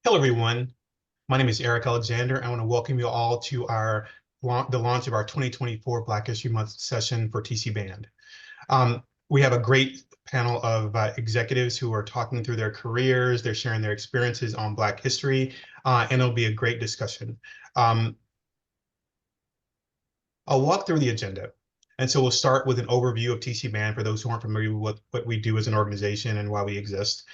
Hello, everyone. My name is Eric Alexander. I want to welcome you all to the launch of our 2024 Black History Month session for TC Band. We have a great panel of executives who are talking through their careers. They're sharing their experiences on Black history, and it'll be a great discussion. I'll walk through the agenda. And so we'll start with an overview of TC Band for those who aren't familiar with what we do as an organization and why we exist.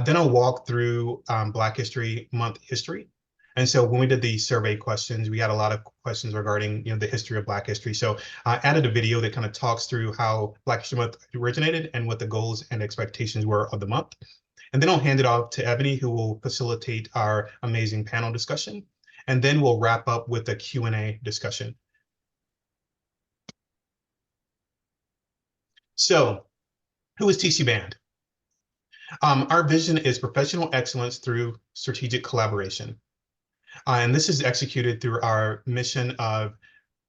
Then I'll walk through Black History Month history. And so when we did the survey questions, we had a lot of questions regarding the history of Black history. So I added a video that kind of talks through how Black History Month originated and what the goals and expectations were of the month. And then I'll hand it off to Ebonee, who will facilitate our amazing panel discussion. And then we'll wrap up with a Q&A discussion. So who is TC Band? Our vision is professional excellence through strategic collaboration. And this is executed through our mission of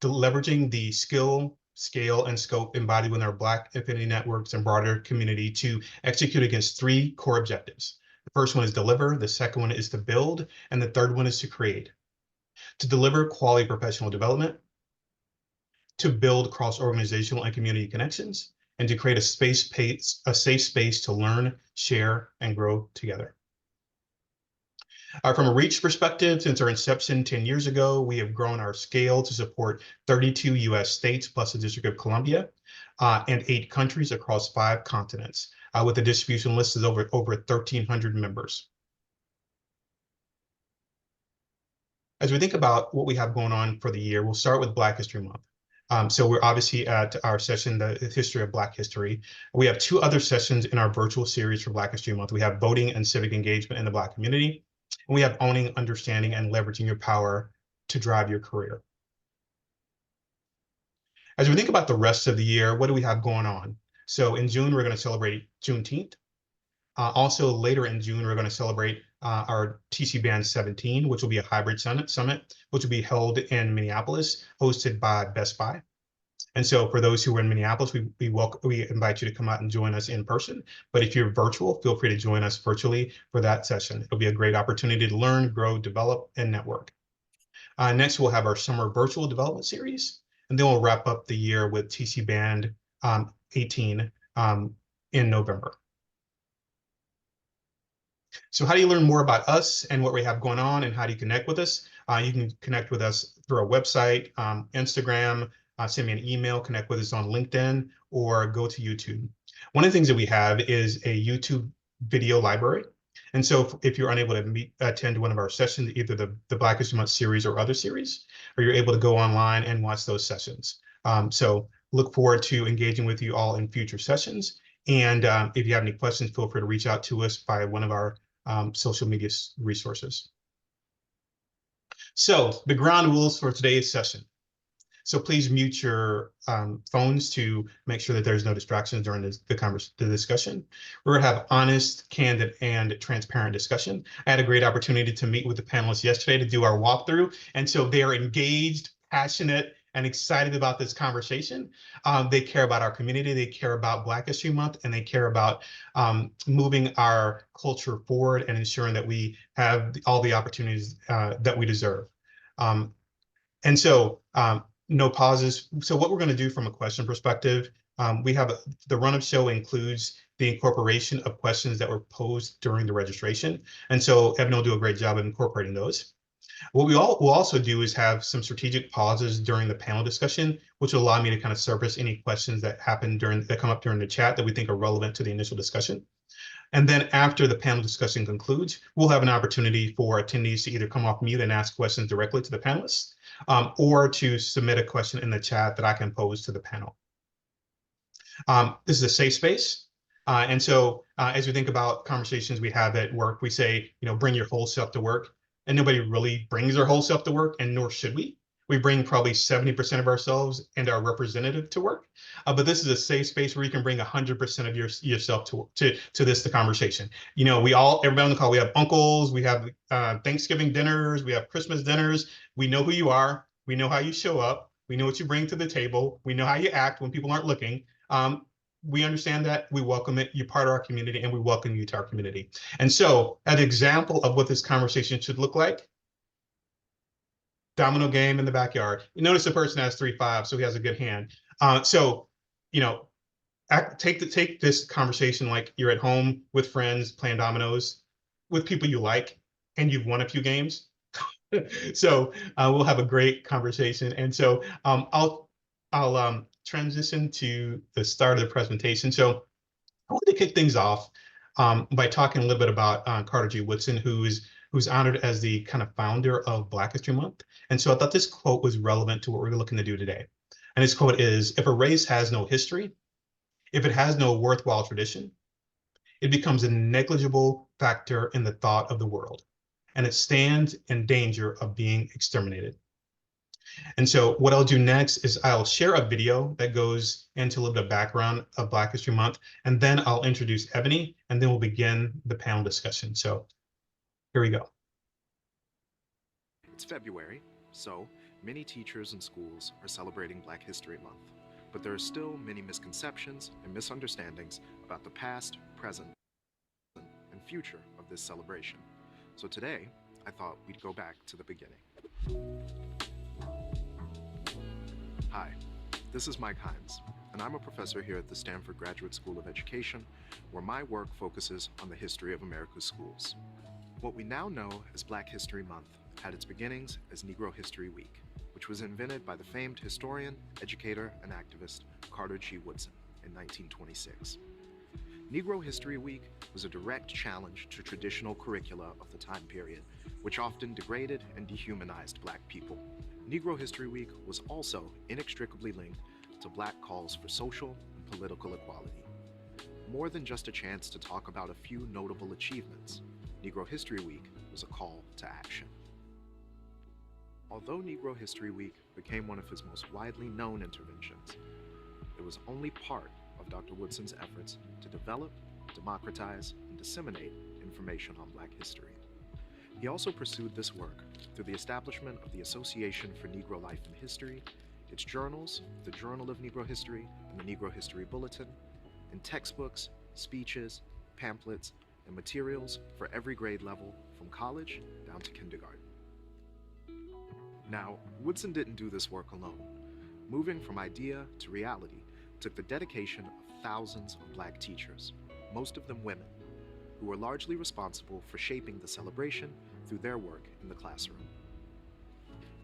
leveraging the skill, scale, and scope embodied within our Black affinity networks and broader community to execute against three core objectives. The first one is deliver, the second one is to build, and the third one is to create. To deliver quality professional development, to build cross-organizational and community connections, and to create a safe space to learn, share, and grow together. From a reach perspective, since our inception 10 years ago, we have grown our scale to support 32 US states plus the District of Columbia and 8 countries across 5 continents, with a distribution list of over 1,300 members. As we think about what we have going on for the year, we'll start with Black History Month. So we're obviously at our session, the history of Black history. We have 2 other sessions in our virtual series for Black History Month. We have voting and civic engagement in the Black community, and we have owning, understanding, and leveraging your power to drive your career. As we think about the rest of the year, what do we have going on? So in June, we're going to celebrate Juneteenth. Also later in June, we're going to celebrate our TC Band 17, which will be a hybrid summit, which will be held in Minneapolis, hosted by Best Buy. And so for those who are in Minneapolis, we invite you to come out and join us in person. But if you're virtual, feel free to join us virtually for that session. It'll be a great opportunity to learn, grow, develop, and network. Next, we'll have our summer virtual development series, and then we'll wrap up the year with TC Band 18 in November. So how do you learn more about us and what we have going on, and how do you connect with us? You can connect with us through our website, Instagram, send me an email, connect with us on LinkedIn, or go to YouTube. One of the things that we have is a YouTube video library. And so if you're unable to attend one of our sessions, either the Black History Month series or other series, or you're able to go online and watch those sessions. So look forward to engaging with you all in future sessions. And if you have any questions, feel free to reach out to us by one of our social media resources. So the ground rules for today's session. So please mute your phones to make sure that there's no distractions during the discussion. We're gonna have honest, candid, and transparent discussion. I had a great opportunity to meet with the panelists yesterday to do our walkthrough. And so they are engaged, passionate, and excited about this conversation. They care about our community, they care about Black History Month, and they care about moving our culture forward and ensuring that we have all the opportunities that we deserve. And so, no pauses. So what we're going to do from a question perspective, we have the run of show includes the incorporation of questions that were posed during the registration. And so Ebonee will do a great job of incorporating those. What we'll also do is have some strategic pauses during the panel discussion, which will allow me to kind of surface any questions that come up during the chat that we think are relevant to the initial discussion. And then after the panel discussion concludes, we'll have an opportunity for attendees to either come off mute and ask questions directly to the panelists, or to submit a question in the chat that I can pose to the panel. This is a safe space. And so as we think about conversations we have at work, we say, bring your whole self to work. And nobody really brings their whole self to work, and nor should we. We bring probably 70% of ourselves and our representative to work. But this is a safe space where you can bring 100% of yourself to the conversation. Everybody on the call, we have uncles, we have Thanksgiving dinners, we have Christmas dinners. We know who you are. We know how you show up. We know what you bring to the table. We know how you act when people aren't looking. we understand that, we welcome it. You're part of our community, and we welcome you to our community. And so, an example of what this conversation should look like: domino game in the backyard. You notice the person has 3-5, so he has a good hand. So, you know, take this conversation like you're at home with friends playing dominoes with people you like, and you've won a few games. So we'll have a great conversation. And so I'll transition to the start of the presentation. So I want to kick things off by talking a little bit about Carter G. Woodson, who's honored as the kind of founder of Black History Month. And so I thought this quote was relevant to what we're looking to do today. And his quote is, "If a race has no history, if it has no worthwhile tradition, it becomes a negligible factor in the thought of the world, and it stands in danger of being exterminated." And so what I'll do next is I'll share a video that goes into a little bit of background of Black History Month, and then I'll introduce Ebonee, and then we'll begin the panel discussion. So here we go. It's February, so many teachers and schools are celebrating Black History Month. But there are still many misconceptions and misunderstandings about the past, present, and future of this celebration. So today, I thought we'd go back to the beginning. Hi, this is Mike Hines, and I'm a professor here at the Stanford Graduate School of Education, where my work focuses on the history of America's schools. What we now know as Black History Month had its beginnings as Negro History Week, which was invented by the famed historian, educator, and activist Carter G. Woodson in 1926. Negro History Week was a direct challenge to traditional curricula of the time period, which often degraded and dehumanized Black people. Negro History Week was also inextricably linked to Black calls for social and political equality. More than just a chance to talk about a few notable achievements, Negro History Week was a call to action. Although Negro History Week became one of his most widely known interventions, it was only part of Dr. Woodson's efforts to develop, democratize, and disseminate information on Black history. He also pursued this work through the establishment of the Association for Negro Life and History, its journals, the Journal of Negro History and the Negro History Bulletin, and textbooks, speeches, pamphlets, and materials for every grade level from college down to kindergarten. Now, Woodson didn't do this work alone. Moving from idea to reality took the dedication of thousands of Black teachers, most of them women, who were largely responsible for shaping the celebration through their work in the classroom.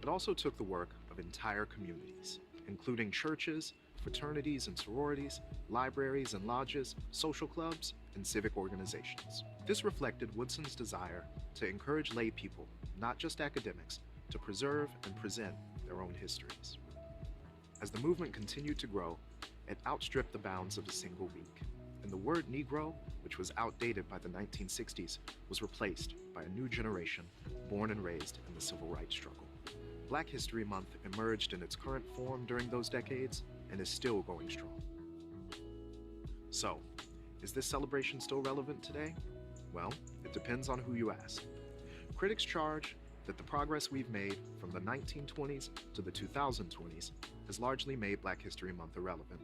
It also took the work of entire communities, including churches, fraternities and sororities, libraries and lodges, social clubs, and civic organizations. This reflected Woodson's desire to encourage lay people, not just academics, to preserve and present their own histories. As the movement continued to grow, it outstripped the bounds of a single week, and the word Negro, which was outdated by the 1960s, was replaced by a new generation born and raised in the civil rights struggle. Black History Month emerged in its current form during those decades and is still going strong. So, is this celebration still relevant today? Well, it depends on who you ask. Critics charge that the progress we've made from the 1920s to the 2020s has largely made Black History Month irrelevant.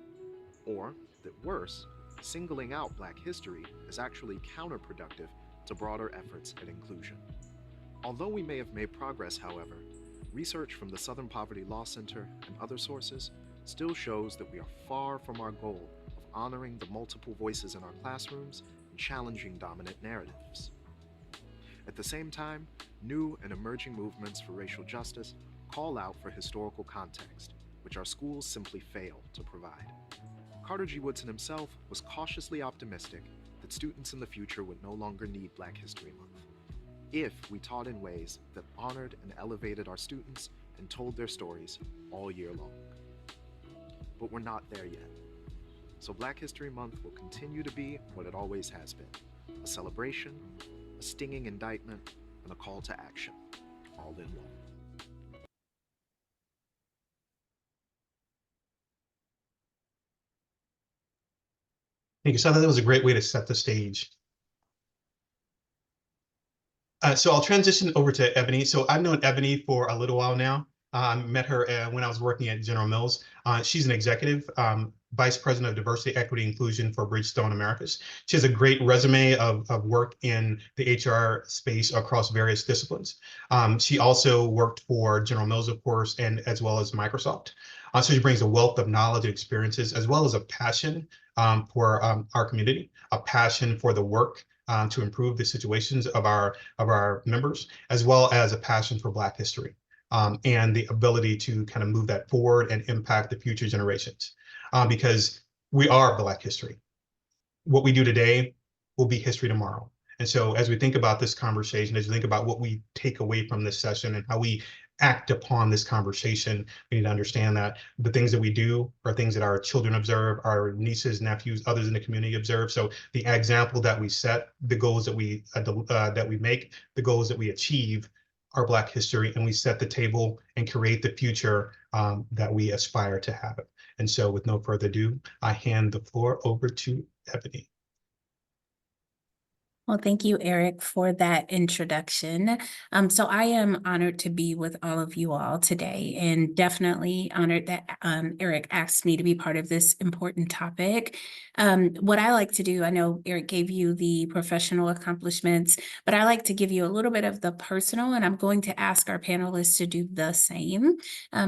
Or that worse, singling out Black history is actually counterproductive to broader efforts at inclusion. Although we may have made progress, however, research from the Southern Poverty Law Center and other sources still shows that we are far from our goal of honoring the multiple voices in our classrooms and challenging dominant narratives. At the same time, new and emerging movements for racial justice call out for historical context, which our schools simply fail to provide. Carter G. Woodson himself was cautiously optimistic that students in the future would no longer need Black History Month if we taught in ways that honored and elevated our students and told their stories all year long. But we're not there yet. So Black History Month will continue to be what it always has been: a celebration, a stinging indictment, and a call to action, all in one. Thank you. So that was a great way to set the stage. So I'll transition over to Ebonee. So I've known Ebonee for a little while now. Met her when I was working at General Mills. She's an executive Vice President of Diversity, Equity, Inclusion for Bridgestone Americas. She has a great resume of work in the HR space across various disciplines. She also worked for General Mills, of course, and as well as Microsoft. So she brings a wealth of knowledge and experiences, as well as a passion for our community, a passion for the work to improve the situations of our members, as well as a passion for Black history and the ability to kind of move that forward and impact the future generations. Because we are Black history. What we do today will be history tomorrow. And so as we think about this conversation, as we think about what we take away from this session and how we act upon this conversation, we need to understand that the things that we do are things that our children observe, our nieces, nephews, others in the community observe. So the example that we set, the goals that we make, the goals that we achieve are Black history, and we set the table and create the future that we aspire to have. And so with no further ado, I hand the floor over to Ebonee. Well, thank you, Eric, for that introduction. So I am honored to be with all of you all today, and definitely honored that Eric asked me to be part of this important topic. What I like to do, I know Eric gave you the professional accomplishments, but I like to give you a little bit of the personal, and I'm going to ask our panelists to do the same,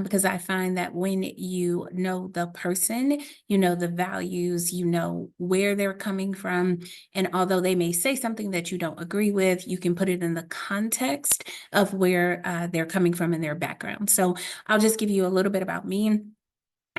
because I find that when you know the person, you know the values, you know where they're coming from, and although they may say something that you don't agree with, you can put it in the context of where they're coming from in their background. So I'll just give you a little bit about me.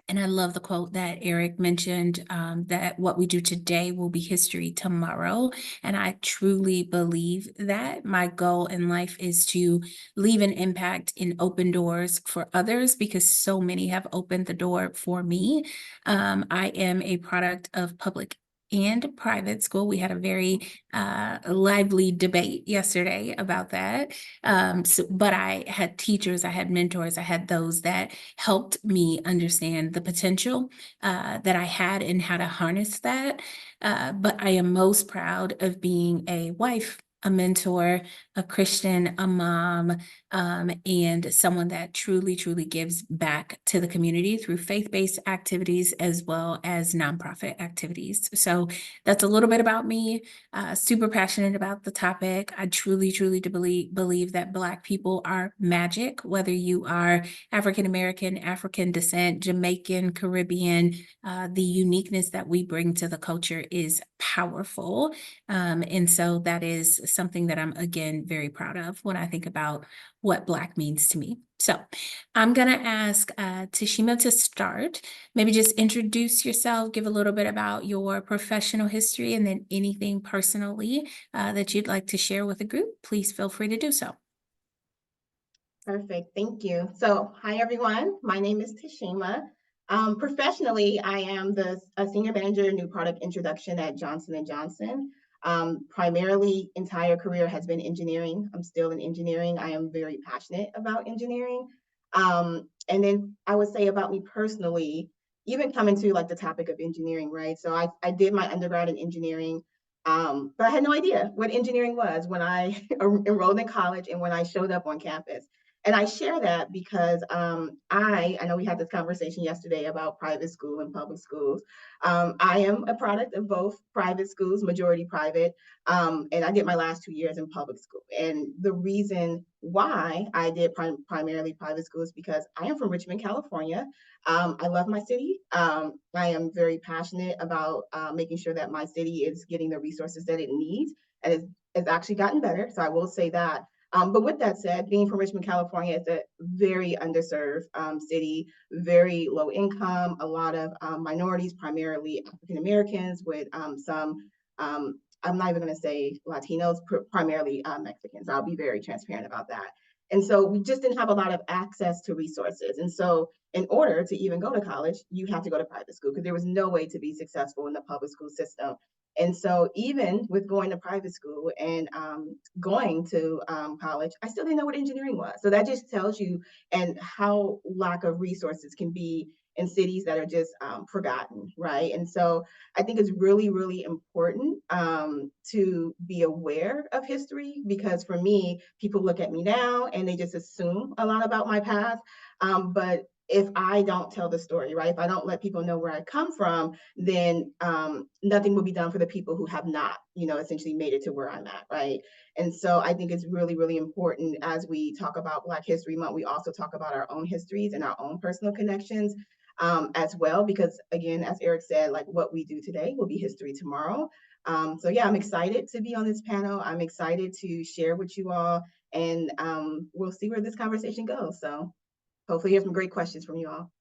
And I love the quote that Eric mentioned, that what we do today will be history tomorrow. And I truly believe that my goal in life is to leave an impact and open doors for others, because so many have opened the door for me. I am a product of public and private school. We had a very lively debate yesterday about that. But I had teachers, I had mentors, I had those that helped me understand the potential that I had and how to harness that. But I am most proud of being a wife, a mentor, a Christian, a mom, and someone that truly, truly gives back to the community through faith-based activities as well as nonprofit activities. So that's a little bit about me. Super passionate about the topic. I truly, truly do believe that Black people are magic, whether you are African American, African descent, Jamaican, Caribbean. The uniqueness that we bring to the culture is powerful. And so that is something that I'm, again, very proud of when I think about what Black means to me. So I'm going to ask Tashima to start. Maybe just introduce yourself, give a little bit about your professional history, and then anything personally that you'd like to share with the group. Please feel free to do so. Perfect, thank you. So, hi everyone, my name is Tashima. Professionally, I am a senior manager, new product introduction at Johnson & Johnson. Primarily, entire career has been engineering. I'm still in engineering. I am very passionate about engineering. And then I would say about me personally, even coming to like the topic of engineering, right? So I did my undergrad in engineering, but I had no idea what engineering was when I enrolled in college and when I showed up on campus. And I share that because I know we had this conversation yesterday about private school and public schools. I am a product of both private schools, majority private, and I did my last 2 years in public school. And the reason why I did primarily private school is because I am from Richmond, California. I love my city. I am very passionate about making sure that my city is getting the resources that it needs, and it's actually gotten better. So I will say that. But with that said, being from Richmond, California, it's a very underserved city, very low income, a lot of minorities, primarily African Americans, with some, I'm not even going to say Latinos, primarily Mexicans. I'll be very transparent about that. And so we just didn't have a lot of access to resources. And so in order to even go to college, you have to go to private school because there was no way to be successful in the public school system. And so even with going to private school and going to college, I still didn't know what engineering was. So that just tells you and how lack of resources can be in cities that are just forgotten, right? And so I think it's really, really important to be aware of history, because for me, people look at me now and they just assume a lot about my past. But if I don't tell the story, right? If I don't let people know where I come from, then nothing will be done for the people who have not, essentially made it to where I'm at, right? And so I think it's really, really important as we talk about Black History Month, we also talk about our own histories and our own personal connections as well, because again, as Eric said, like what we do today will be history tomorrow. So yeah, I'm excited to be on this panel. I'm excited to share with you all, and we'll see where this conversation goes. So hopefully you have some great questions from you all.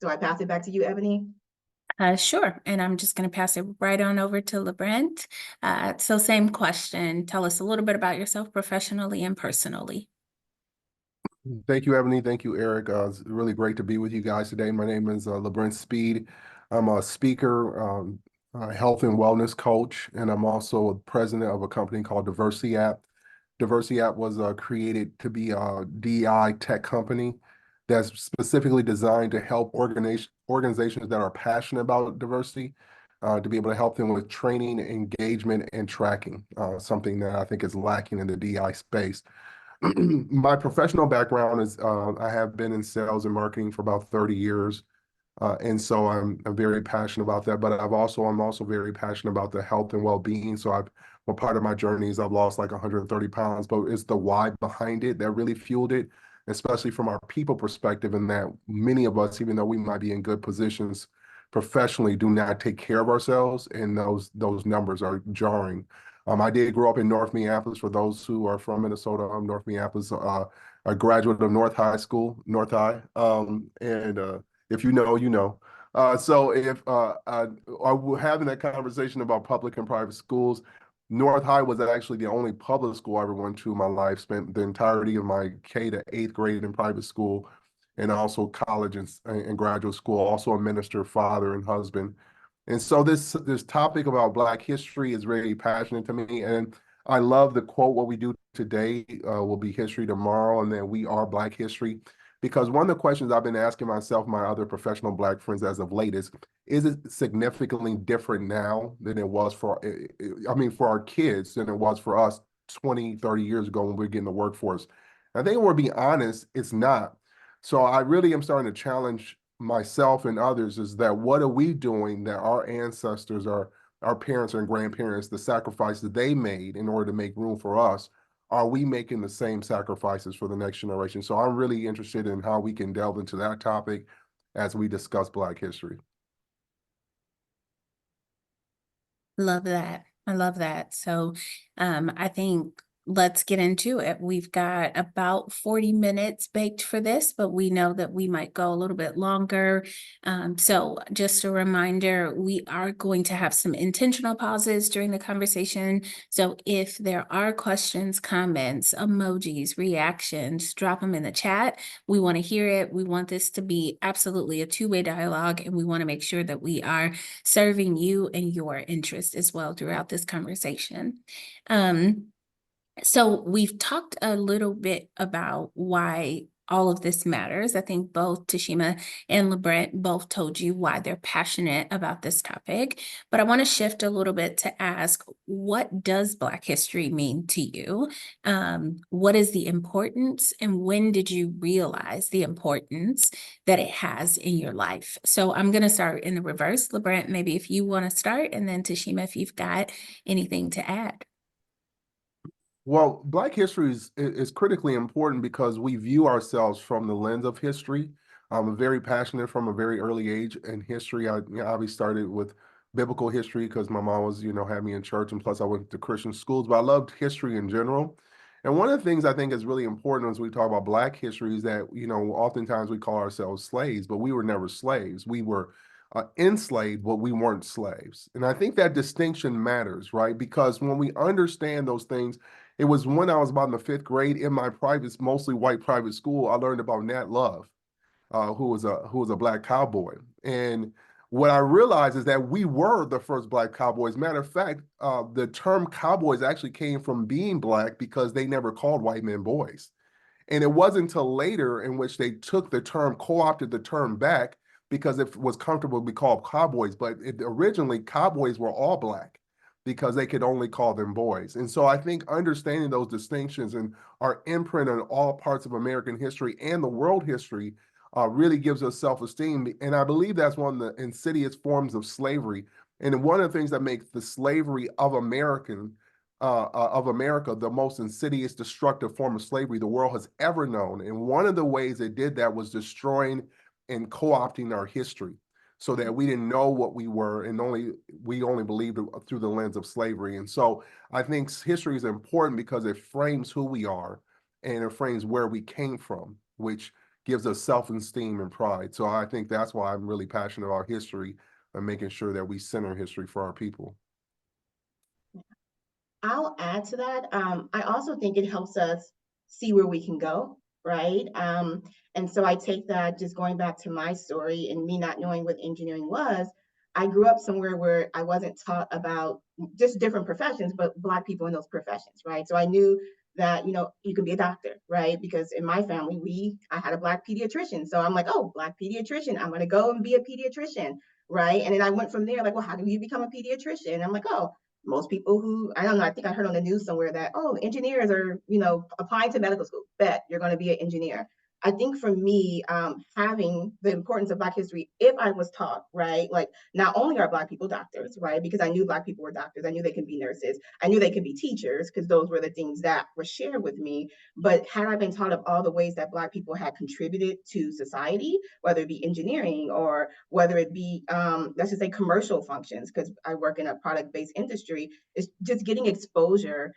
So I pass it back to you, Ebonee. Sure. And I'm just going to pass it right on over to LeBrent. So same question. Tell us a little bit about yourself professionally and personally. Thank you, Ebonee. Thank you, Eric. It's really great to be with you guys today. My name is LeBrent Speed. I'm a speaker, health and wellness coach, and I'm also a president of a company called DiverseCityApp. DiverseCityApp was created to be a DEI tech company that's specifically designed to help organizations that are passionate about diversity to be able to help them with training, engagement, and tracking, something that I think is lacking in the DEI space. My professional background is I have been in sales and marketing for about 30 years. And so I'm very passionate about that, but I'm also very passionate about the health and well-being. So well, part of my journey is I've lost like 130 pounds, but it's the why behind it that really fueled it, especially from our people perspective, and that many of us, even though we might be in good positions professionally, do not take care of ourselves, and those numbers are jarring. I did grow up in North Minneapolis. For those who are from Minnesota, North Minneapolis, a graduate of North High School, North High, and if you know, you know. So if we're having that conversation about public and private schools, North High was actually the only public school I ever went to in my life. Spent the entirety of my K to 8th grade in private school, and also college and graduate school. Also a minister, father, and husband. And so this topic about Black history is very passionate to me, and I love the quote, "What we do today will be history tomorrow," and then we are Black history. Because one of the questions I've been asking myself, my other professional Black friends as of late is it significantly different now than it was for our kids than it was for us 20, 30 years ago when we were getting the workforce? I think we're being honest, it's not. So I really am starting to challenge myself and others is that what are we doing that our ancestors, our parents and grandparents, the sacrifices they made in order to make room for us, are we making the same sacrifices for the next generation? So I'm really interested in how we can delve into that topic as we discuss Black history. Love that. I love that. So I think let's get into it. We've got about 40 minutes baked for this, but we know that we might go a little bit longer. So just a reminder, we are going to have some intentional pauses during the conversation. So if there are questions, comments, emojis, reactions, drop them in the chat. We want to hear it. We want this to be absolutely a two-way dialogue, and we want to make sure that we are serving you and your interest as well throughout this conversation. So we've talked a little bit about why all of this matters. I think both Tashima and LeBrent both told you why they're passionate about this topic, but I want to shift a little bit to ask, what does Black history mean to you? What is the importance, and when did you realize the importance that it has in your life? So I'm going to start in the reverse. LeBrent, maybe if you want to start, and then Tashima, if you've got anything to add. Well, Black history is critically important because we view ourselves from the lens of history. I'm very passionate from a very early age in history. I obviously started with biblical history because my mom was, had me in church, and plus I went to Christian schools, but I loved history in general. And one of the things I think is really important as we talk about Black history is that, oftentimes we call ourselves slaves, but we were never slaves. We were enslaved, but we weren't slaves. And I think that distinction matters, right? Because when we understand those things, it was when I was about in the 5th grade in my private, mostly white private school, I learned about Nat Love, who was a Black cowboy. And what I realized is that we were the first Black cowboys. Matter of fact, the term cowboys actually came from being Black because they never called white men boys. And it wasn't until later in which they took the term, co-opted the term back because it was comfortable to be called cowboys. But originally, cowboys were all Black because they could only call them boys. And so I think understanding those distinctions and our imprint on all parts of American history and the world history really gives us self-esteem. And I believe that's one of the insidious forms of slavery. And one of the things that makes the slavery of America the most insidious, destructive form of slavery the world has ever known. And one of the ways it did that was destroying and co-opting our history, so that we didn't know what we were, and we only believed it through the lens of slavery. And so I think history is important because it frames who we are, and it frames where we came from, which gives us self-esteem and pride. So I think that's why I'm really passionate about history and making sure that we center history for our people. I'll add to that. I also think it helps us see where we can go, right? And so I take that, just going back to my story and me not knowing what engineering was. I grew up somewhere where I wasn't taught about just different professions, but Black people in those professions, right? So I knew that, you can be a doctor, right? Because in my family, I had a Black pediatrician. So I'm like, oh, Black pediatrician, I'm gonna go and be a pediatrician, right? And then I went from there, like, well, how do you become a pediatrician? And I'm like, oh, most people who, I don't know, I think I heard on the news somewhere that, oh, engineers are, applying to medical school, bet you're going to be an engineer. I think for me, having the importance of Black history, if I was taught, right, like not only are Black people doctors, right, because I knew Black people were doctors, I knew they could be nurses, I knew they could be teachers, because those were the things that were shared with me. But had I been taught of all the ways that Black people had contributed to society, whether it be engineering or whether it be, let's just say commercial functions, because I work in a product-based industry, is just getting exposure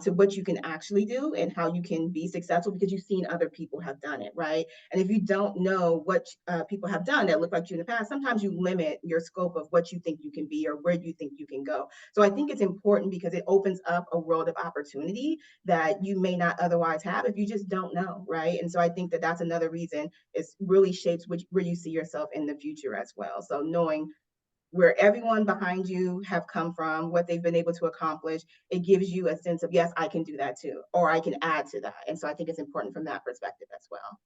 to what you can actually do and how you can be successful because you've seen other people have done it, right? And if you don't know what people have done that look like you in the past, sometimes you limit your scope of what you think you can be or where you think you can go. So I think it's important because it opens up a world of opportunity that you may not otherwise have if you just don't know, right? And so I think that that's another reason it really shapes where you see yourself in the future as well. So knowing where everyone behind you have come from, what they've been able to accomplish, it gives you a sense of, yes, I can do that too, or I can add to that. And so I think it's important from that perspective as well.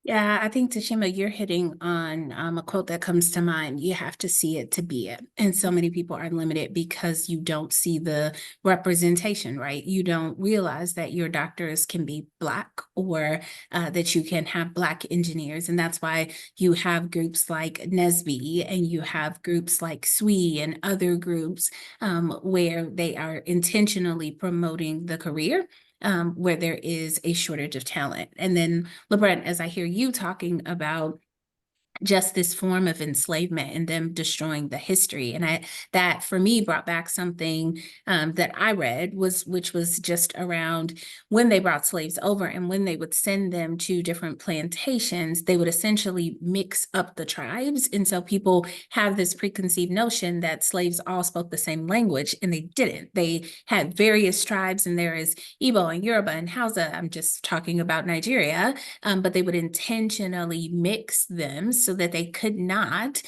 Yeah, I think Tashima, you're hitting on a quote that comes to mind. You have to see it to be it. And so many people are limited because you don't see the representation, right? You don't realize that your doctors can be Black or that you can have Black engineers. And that's why you have groups like NSBE and you have groups like SWE and other groups where they are intentionally promoting the career where there is a shortage of talent. And then, LeBrent, as I hear you talking about just this form of enslavement and them destroying the history. And that for me brought back something that I read which was just around when they brought slaves over and when they would send them to different plantations, they would essentially mix up the tribes. And so people have this preconceived notion that slaves all spoke the same language, and they didn't. They had various tribes, and there is Igbo and Yoruba and Hausa. I'm just talking about Nigeria, but they would intentionally mix them so that they could not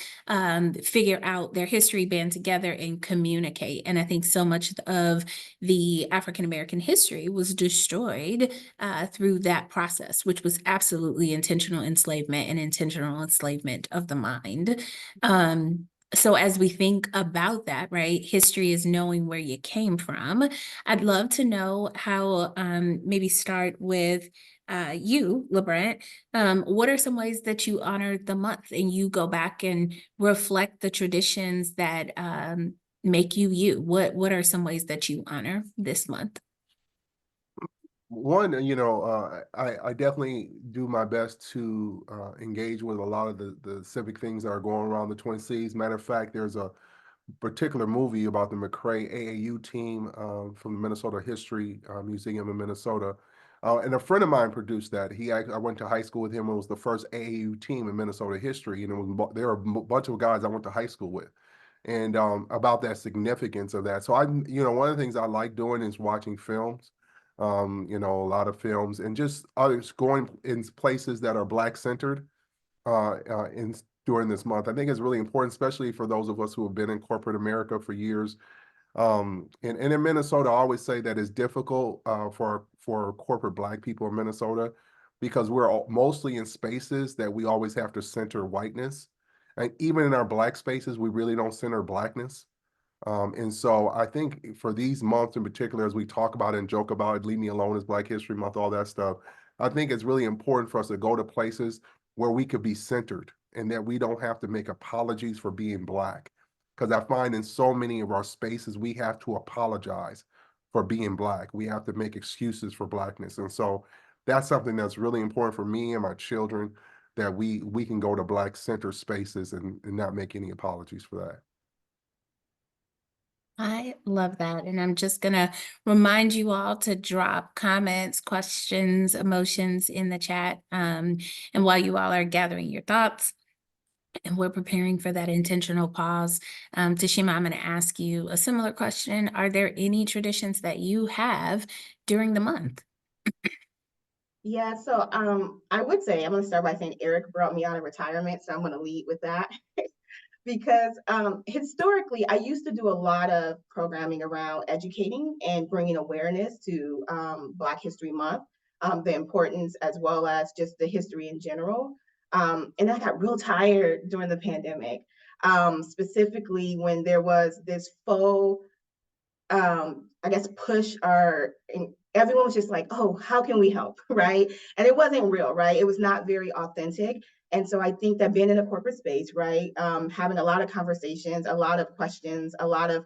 figure out their history, band together and communicate. And I think so much of the African-American history was destroyed through that process, which was absolutely intentional enslavement and intentional enslavement of the mind. So as we think about that, right, history is knowing where you came from. I'd love to know how, maybe start with you, LeBrent. What are some ways that you honor the month and you go back and reflect the traditions that make you you? What are some ways that you honor this month? One, I definitely do my best to engage with a lot of the civic things that are going around the Twin Cities. Matter of fact, there's a particular movie about the McRae AAU team from the Minnesota History Museum in Minnesota. And a friend of mine produced that. I went to high school with him. It was the first AAU team in Minnesota history. And there were a bunch of guys I went to high school with. And about that significance of that. So one of the things I like doing is watching films. A lot of films and just others going in places that are Black centered during this month. I think it's really important, especially for those of us who have been in corporate America for years. And in Minnesota, I always say that it's difficult for corporate Black people in Minnesota because we're mostly in spaces that we always have to center whiteness. And even in our Black spaces, we really don't center Blackness. And so I think for these months in particular, as we talk about and joke about it, Leave Me Alone is Black History Month, all that stuff, I think it's really important for us to go to places where we could be centered and that we don't have to make apologies for being Black. Because I find in so many of our spaces, we have to apologize for being Black. We have to make excuses for Blackness. And so that's something that's really important for me and my children, that we can go to Black center spaces and not make any apologies for that. I love that. And I'm just going to remind you all to drop comments, questions, emotions in the chat. And while you all are gathering your thoughts, and we're preparing for that intentional pause, Tashima, I'm going to ask you a similar question. Are there any traditions that you have during the month? Yeah, so I would say, I'm going to start by saying Eric brought me out of retirement, so I'm going to lead with that. Because historically, I used to do a lot of programming around educating and bringing awareness to Black History Month, the importance as well as just the history in general. And I got real tired during the pandemic, specifically when there was this faux I guess push everyone was just like, oh, how can we help? Right. And it wasn't real, right? It was not very authentic. And so I think that being in a corporate space, right, having a lot of conversations, a lot of questions, a lot of,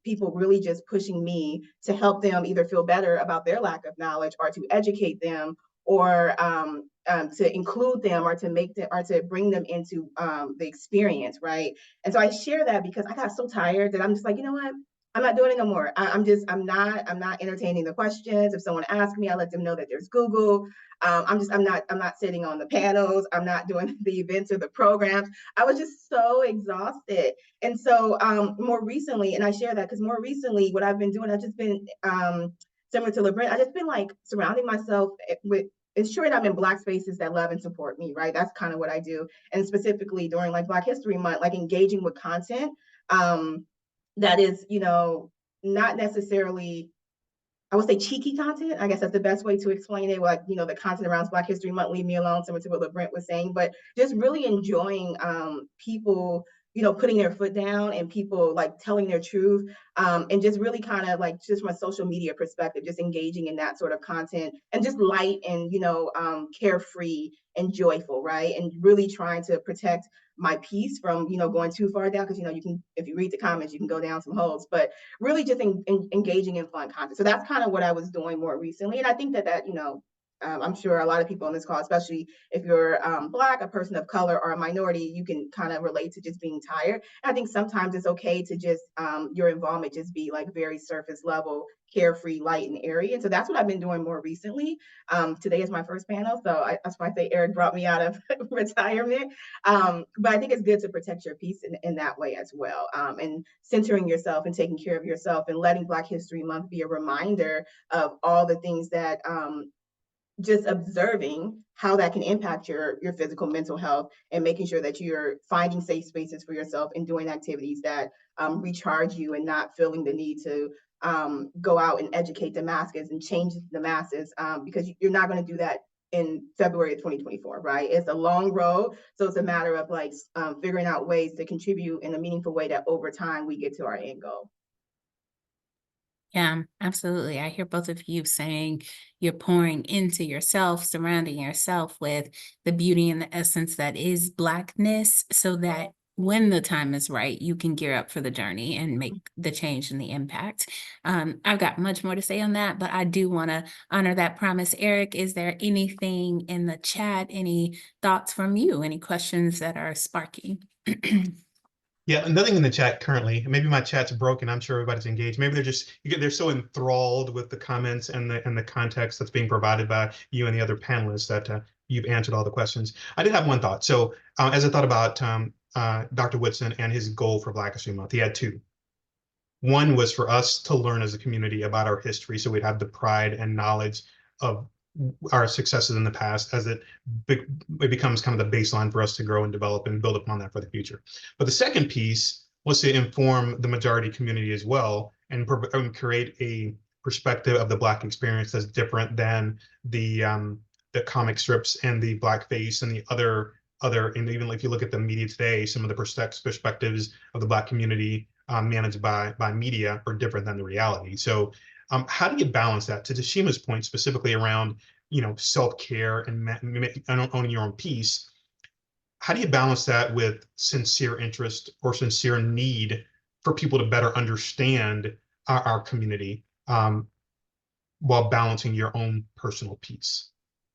people really just pushing me to help them either feel better about their lack of knowledge or to educate them or to include them or to make them or to bring them into the experience, right? And so I share that because I got so tired that I'm just like, you know what? I'm not doing it no more. I'm not entertaining the questions. If someone asks me, I let them know that there's Google. I'm not sitting on the panels. I'm not doing the events or the programs. I was just so exhausted. And so more recently, and I share that because more recently, what I've been doing, I've just been similar to LeBrent. I've just been like surrounding myself with ensuring I'm in Black spaces that love and support me, right? That's kind of what I do. And specifically during like Black History Month, like engaging with content. That is, not necessarily, I would say cheeky content. I guess that's the best way to explain it. Like, the content around Black History Month, leave me alone, similar to what LeBrent was saying, but just really enjoying people, putting their foot down and people like telling their truth and just really kind of like just from a social media perspective, just engaging in that sort of content and just light and, carefree and joyful, right? And really trying to protect my peace from, going too far down because, you can, if you read the comments, you can go down some holes, but really just engaging in fun content. So that's kind of what I was doing more recently. And I think that, I'm sure a lot of people on this call, especially if you're Black, a person of color, or a minority, you can kind of relate to just being tired. And I think sometimes it's okay to just your involvement just be like very surface level, carefree, light, and airy. And so that's what I've been doing more recently. Today is my first panel, so that's why I say Eric brought me out of retirement. But I think it's good to protect your peace in that way as well. And centering yourself and taking care of yourself and letting Black History Month be a reminder of all the things that just observing how that can impact your physical, mental health, and making sure that you're finding safe spaces for yourself and doing activities that recharge you and not feeling the need to go out and educate the masses and change the masses because you're not going to do that in February of 2024, right? It's a long road. So it's a matter of like figuring out ways to contribute in a meaningful way that over time we get to our end goal. Yeah, absolutely. I hear both of you saying you're pouring into yourself, surrounding yourself with the beauty and the essence that is Blackness, so that when the time is right, you can gear up for the journey and make the change and the impact. I've got much more to say on that, but I do want to honor that promise. Eric, is there anything in the chat, any thoughts from you, any questions that are sparking? Yeah, nothing in the chat currently. Maybe my chat's broken. I'm sure everybody's engaged. Maybe they're so enthralled with the comments and the context that's being provided by you and the other panelists that you've answered all the questions. I did have one thought. So as I thought about Dr. Whitson and his goal for Black History Month, he had two. One was for us to learn as a community about our history, so we'd have the pride and knowledge of our successes in the past as it becomes kind of the baseline for us to grow and develop and build upon that for the future. But the second piece was to inform the majority community as well and create a perspective of the Black experience that's different than the comic strips and the blackface and the other, and even if you look at the media today, some of the perspectives of the Black community managed by media are different than the reality. So how do you balance that? To Tashima's point, specifically around self-care and owning your own peace. How do you balance that with sincere interest or sincere need for people to better understand our community, while balancing your own personal peace?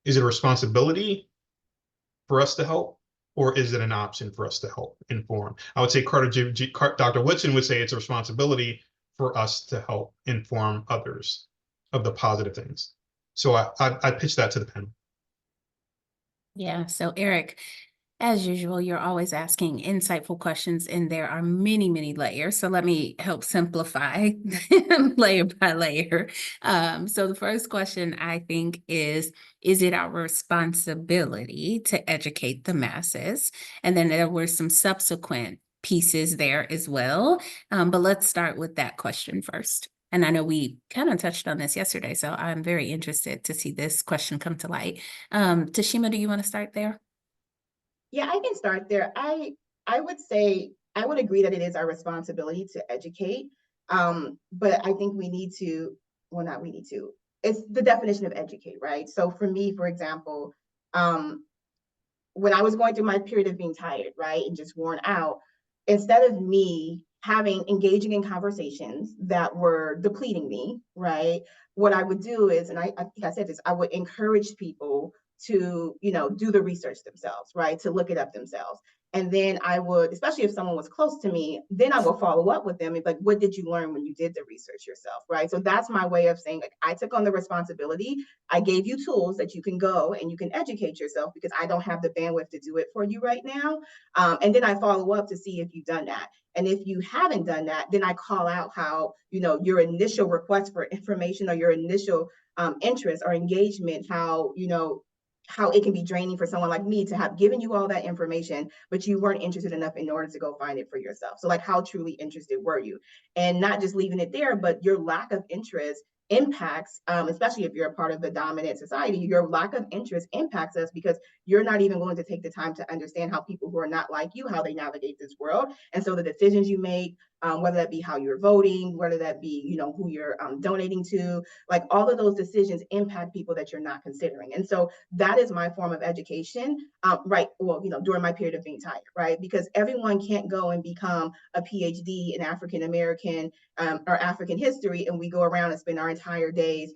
Is it a responsibility for us to help, or is it an option for us to help inform? I would say Dr. Woodson would say it's a responsibility for us to help inform others of the positive things. So I pitch that to the panel. Yeah, so Eric, as usual, you're always asking insightful questions, and there are many, many layers. So let me help simplify layer by layer. So the first question, I think, is it our responsibility to educate the masses? And then there were some subsequent pieces there as well. But let's start with that question first. And I know we kind of touched on this yesterday, so I'm very interested to see this question come to light. Tashima, do you want to start there? Yeah, I can start there. I would say I would agree that it is our responsibility to educate. But I think we need to, well, not we need to, it's the definition of educate, right? So for me, for example, when I was going through my period of being tired, right, and just worn out, instead of me engaging in conversations that were depleting me, right, what I would do is, and I think I said this, I would encourage people to, do the research themselves, right, to look it up themselves. And then I would, especially if someone was close to me, then I will follow up with them and be like, what did you learn when you did the research yourself, right? So that's my way of saying, like, I took on the responsibility. I gave you tools that you can go and you can educate yourself because I don't have the bandwidth to do it for you right now. And then I follow up to see if you've done that. And if you haven't done that, then I call out how, your initial request for information or your initial interest or engagement, how it can be draining for someone like me to have given you all that information, but you weren't interested enough in order to go find it for yourself. So like, how truly interested were you? And not just leaving it there, but your lack of interest impacts, especially if you're a part of the dominant society, your lack of interest impacts us because you're not even going to take the time to understand how people who are not like you, how they navigate this world. And so the decisions you make, whether that be how you're voting, whether that be, who you're donating to, like all of those decisions impact people that you're not considering. And so that is my form of education, right? Well, during my period of being tired, right? Because everyone can't go and become a PhD in African American or African history, and we go around and spend our entire days,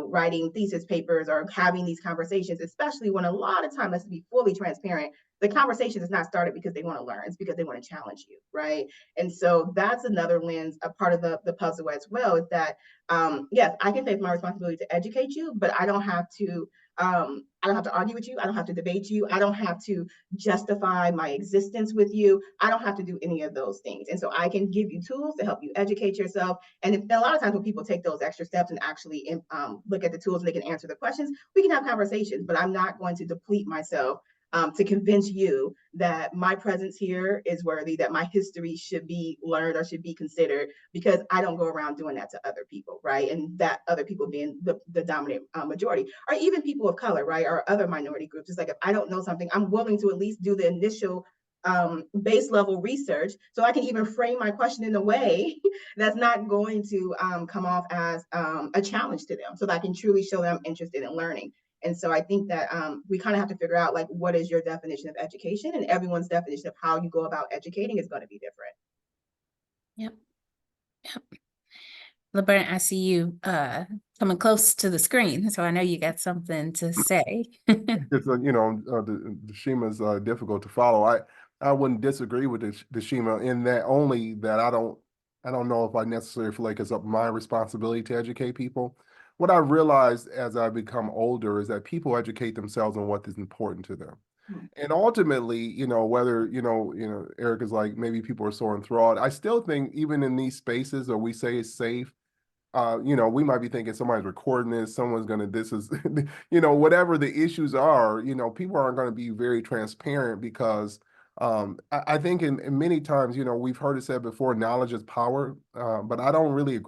writing thesis papers or having these conversations, especially when a lot of time, let's be fully transparent, the conversation is not started because they want to learn, it's because they want to challenge you, right? And so that's another lens, a part of the puzzle as well, is that, yes, I can say it's my responsibility to educate you, but I don't have to argue with you. I don't have to debate you. I don't have to justify my existence with you. I don't have to do any of those things. And so I can give you tools to help you educate yourself. And a lot of times when people take those extra steps and actually look at the tools and they can answer the questions, we can have conversations, but I'm not going to deplete myself to convince you that my presence here is worthy, that my history should be learned or should be considered, because I don't go around doing that to other people, right? And that other people being the dominant majority, or even people of color, right? Or other minority groups. It's like, if I don't know something, I'm willing to at least do the initial base level research so I can even frame my question in a way that's not going to come off as a challenge to them, so that I can truly show them interested in learning. And so I think that we kind of have to figure out, like, what is your definition of education, and everyone's definition of how you go about educating is going to be different. Yep. LeBrent, I see you coming close to the screen, so I know you got something to say. It's the Shima is difficult to follow. I wouldn't disagree with the Shima in that, only that I don't know if I necessarily feel like it's my responsibility to educate people. What I realized as I become older is that people educate themselves on what is important to them. And ultimately, whether, Eric is like, maybe people are so enthralled. I still think even in these spaces where we say it's safe, we might be thinking somebody's recording this, this is, whatever the issues are, people aren't going to be very transparent, because I think in many times, we've heard it said before, knowledge is power, but I don't really agree